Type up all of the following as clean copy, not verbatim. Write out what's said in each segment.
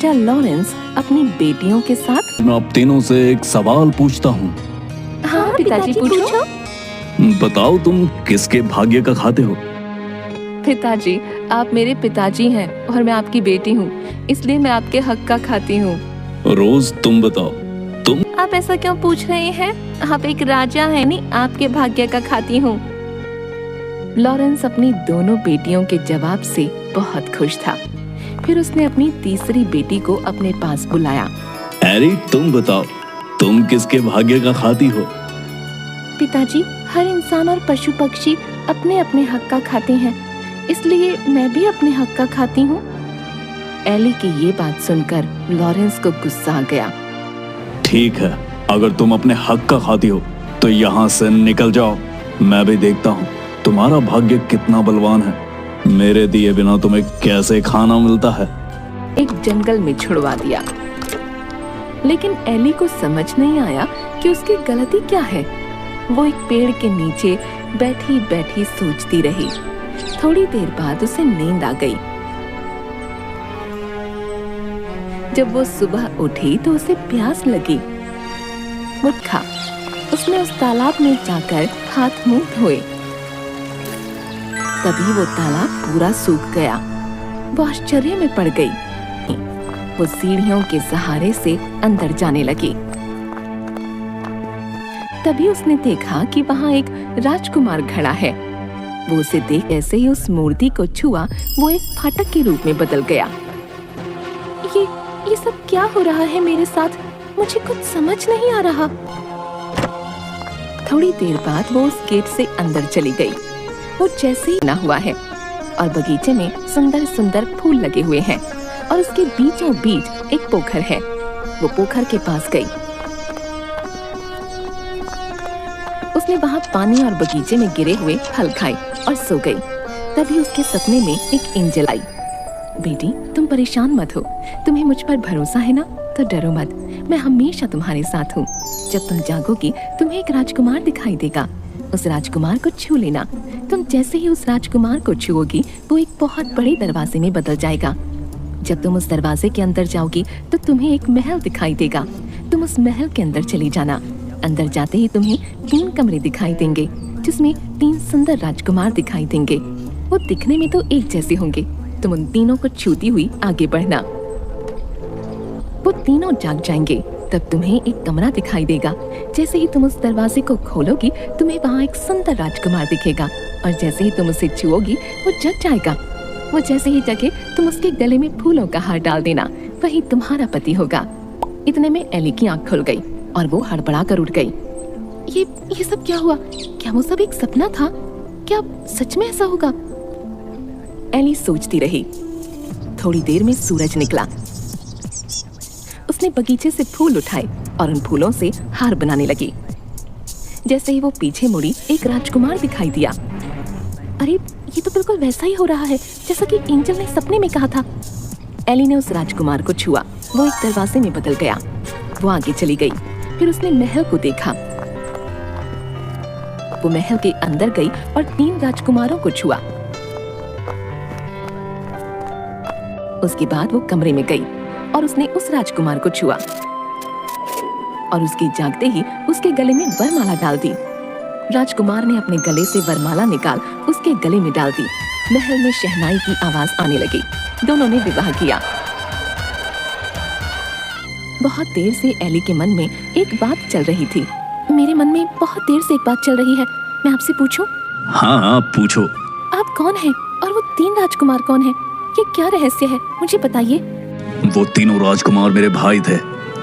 क्या लॉरेंस अपनी बेटियों के साथ? मैं आप तीनों से एक सवाल पूछता हूँ। हाँ पिताजी पूछो। बताओ तुम किसके भाग्य का खाते हो? पिताजी आप मेरे पिताजी हैं और मैं आपकी बेटी हूँ, इसलिए मैं आपके हक का खाती हूँ। रोज तुम बताओ, तुम आप ऐसा क्यों पूछ रहे हैं? आप एक राजा हैं, नहीं आपके भाग्य का खाती हूँ। लॉरेंस अपनी दोनों बेटियों के जवाब से बहुत खुश था। फिर उसने अपनी तीसरी बेटी को अपने पास बुलाया। एली तुम बताओ, तुम किसके भाग्य का खाती हो? पिताजी हर इंसान और पशु पक्षी अपने अपने हक का खाते हैं, इसलिए मैं भी अपने हक का खाती हूँ। एली की ये बात सुनकर लॉरेंस को गुस्सा आ गया। ठीक है, अगर तुम अपने हक का खाती हो तो यहाँ से निकल जाओ। मैं भी देखता हूँ तुम्हारा भाग्य कितना बलवान है। मेरे दिए बिना तुम्हें कैसे खाना मिलता है। एक जंगल में छुड़वा दिया, लेकिन एली को समझ नहीं आया कि उसकी गलती क्या है। वो एक पेड़ के नीचे बैठी बैठी सोचती रही। थोड़ी देर बाद उसे नींद आ गई। जब वो सुबह उठी तो उसे प्यास लगी। वो उठा, उसने उस तालाब में जाकर हाथ मुंह धोए। तभी वो तालाब पूरा सूख गया। वो आश्चर्य में पड़ गई। वो सीढ़ियों के सहारे से अंदर जाने लगी। तभी उसने देखा कि वहाँ एक राजकुमार खड़ा है। वो उसे देख ऐसे ही उस मूर्ति को छुआ, वो एक फाटक के रूप में बदल गया। ये सब क्या हो रहा है मेरे साथ? मुझे कुछ समझ नहीं आ रहा। थोड़ी देर बाद वो उस गेट से अंदर चली गई। वो जैसे ही ना हुआ है और बगीचे में सुंदर सुंदर फूल लगे हुए हैं और उसके बीचों बीच एक पोखर है। वो पोखर के पास गई। उसने वहाँ पानी और बगीचे में गिरे हुए फल खाए और सो गई। तभी उसके सपने में एक एंजल आई। बेटी तुम परेशान मत हो, तुम्हें मुझ पर भरोसा है ना, तो डरो मत, मैं हमेशा तुम्हारे साथ हूँ। जब तुम जागोगी तुम्हें एक राजकुमार दिखाई देगा। उस राजकुमार को छू लेना। तुम जैसे ही उस राजकुमार को छुओगी वो एक बहुत बड़े दरवाजे में बदल जाएगा। जब तुम उस दरवाजे के अंदर जाओगी तो तुम्हें एक महल दिखाई देगा। तुम उस महल के अंदर चली जाना। अंदर जाते ही तुम्हें 3 कमरे दिखाई देंगे, जिसमें 3 सुंदर राजकुमार दिखाई देंगे। वो दिखने में तो एक जैसे होंगे। तुम उन तीनों को छूती हुई आगे बढ़ना। वो तीनों जाग जाएंगे। तब तुम्हें एक कमरा दिखाई देगा। जैसे ही तुम उस दरवाजे को खोलोगी तुम्हें वहाँ एक सुंदर राजकुमार दिखेगा और जैसे ही तुम उसे छुओगी वो जग जाएगा। वो जैसे ही जगे तुम उसके गले में फूलों का हार डाल देना, वही तुम्हारा पति होगा। इतने में एली की आंख खुल गई और वो हड़बड़ा कर उठ गई। ये सब क्या हुआ? क्या वो सब एक सपना था? क्या सच में ऐसा होगा? एली सोचती रही। थोड़ी देर में सूरज निकला। उसने बगीचे से फूल उठाए और उन फूलों से हार बनाने लगी। जैसे ही वो पीछे मुड़ी एक राजकुमार दिखाई दिया। अरे ये तो बिल्कुल वैसा ही हो रहा है जैसा कि एंजल ने सपने में कहा था। एली ने उस राजकुमार को छुआ। वो एक दरवाजे में बदल गया। वो आगे चली गई। फिर उसने महल को देखा। वो महल के अंदर गई और 3 राजकुमारों को छुआ। उसके बाद वो कमरे में गई और उसने उस राजकुमार को छुआ और उसके जागते ही उसके गले में वरमाला डाल दी। राजकुमार ने अपने गले से वरमाला निकाल उसके गले में डाल दी। महल में शहनाई की आवाज आने लगी। दोनों ने विवाह किया। बहुत देर से एली के मन में एक बात चल रही थी। मेरे मन में बहुत देर से एक बात चल रही है, मैं आपसे पूछूं? हाँ पूछो। आप कौन हैं और वो 3 राजकुमार कौन हैं? ये क्या रहस्य है, मुझे बताइए। वो तीनों राजकुमार मेरे भाई थे।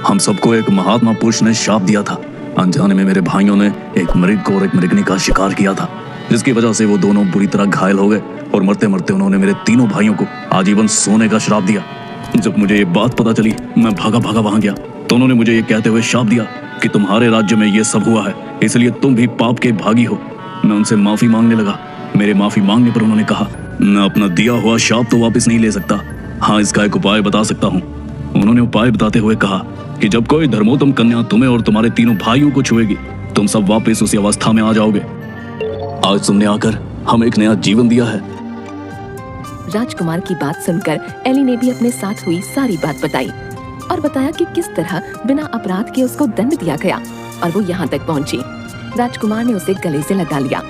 हम सबको एक महात्मा पुरुष ने शाप दिया था। अनजाने में मेरे भाइयों ने एक मृग और एक मृगनी का शिकार किया था, जिसकी वजह से वो दोनों बुरी तरह घायल हो गए और मरते मरते उन्होंने मेरे तीनों भाइयों को आजीवन सोने का श्राप दिया। जब मुझे ये बात पता चली मैं भागा भागा वहां गया तो उन्होंने मुझे ये कहते हुए शाप दिया कि तुम्हारे राज्य में ये सब हुआ है, इसलिए तुम भी पाप के भागी हो। मैं उनसे माफी मांगने लगा। मेरे माफी मांगने पर उन्होंने कहा मैं अपना दिया हुआ शाप तो वापस नहीं ले सकता, हाँ इसका एक उपाय बता सकता हूँ। उन्होंने उपाय बताते हुए कहा कि जब कोई धर्मोत्तम कन्या तुम्हें और तुम्हारे तीनों भाइयों को छुएगी तुम सब वापस उसी अवस्था में आ जाओगे। आज तुमने आकर हमें एक नया जीवन दिया है। राजकुमार की बात सुनकर एली ने भी अपने साथ हुई सारी बात बताई और बताया कि किस तरह बिना अपराध के उसको दंड दिया गया और वो यहाँ तक पहुंची। राजकुमार ने उसे गले से लगा लिया